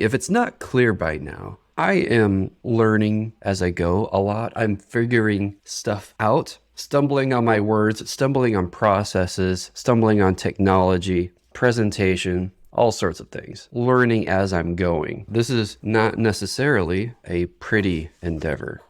If it's not clear by now, I am learning as I go a lot. I'm figuring stuff out, stumbling on my words, stumbling on processes, stumbling on technology, presentation, all sorts of things, learning as I'm going. This is not necessarily a pretty endeavor.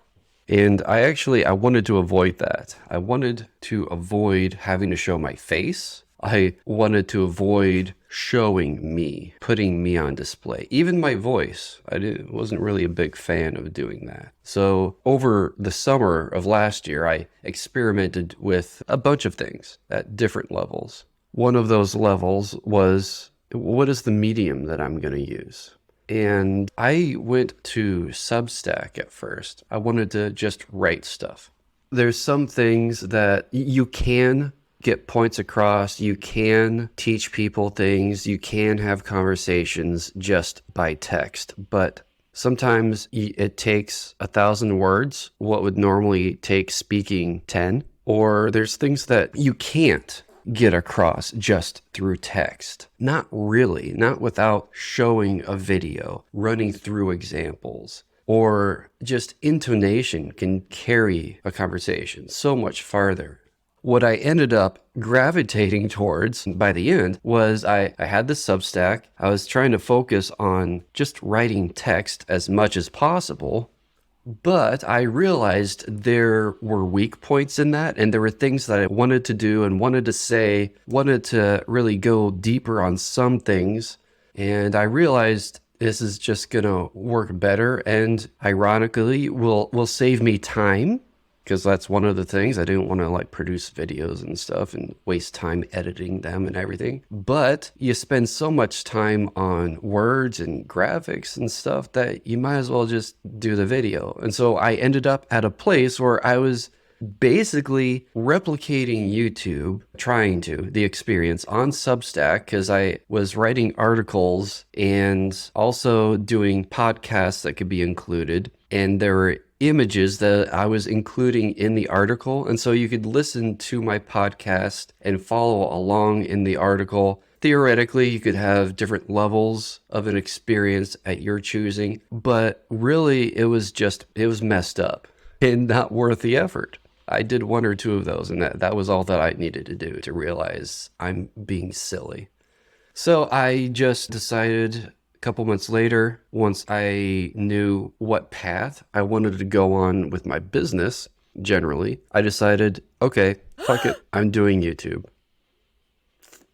And I wanted to avoid that. I wanted to avoid having to show my face. I wanted to avoid showing me, putting me on display. Even my voice, wasn't really a big fan of doing that. So over the summer of last year, I experimented with a bunch of things at different levels. One of those levels was, what is the medium that I'm going to use? And I went to Substack at first. I wanted to just write stuff. There's some things that you can get points across, you can teach people things, you can have conversations just by text, but sometimes it takes 1,000 words, what would normally take speaking 10, or there's things that you can't get across just through text. Not really, not without showing a video, running through examples, or just intonation can carry a conversation so much farther. What I ended up gravitating towards by the end was I had the Substack. I was trying to focus on just writing text as much as possible. But I realized there were weak points in that, and there were things that I wanted to do and wanted to say, wanted to really go deeper on some things. And I realized this is just going to work better and ironically will save me time, because that's one of the things. I didn't want to like produce videos and stuff and waste time editing them and everything. But you spend so much time on words and graphics and stuff that you might as well just do the video. And so I ended up at a place where I was basically replicating YouTube, trying the experience on Substack, because I was writing articles and also doing podcasts that could be included. And there were images that I was including in the article. And so you could listen to my podcast and follow along in the article. Theoretically, you could have different levels of an experience at your choosing, but really it was messed up and not worth the effort. I did one or two of those, and that was all that I needed to do to realize I'm being silly. So I just decided a couple months later, once I knew what path I wanted to go on with my business, generally, I decided, okay, fuck it, I'm doing YouTube.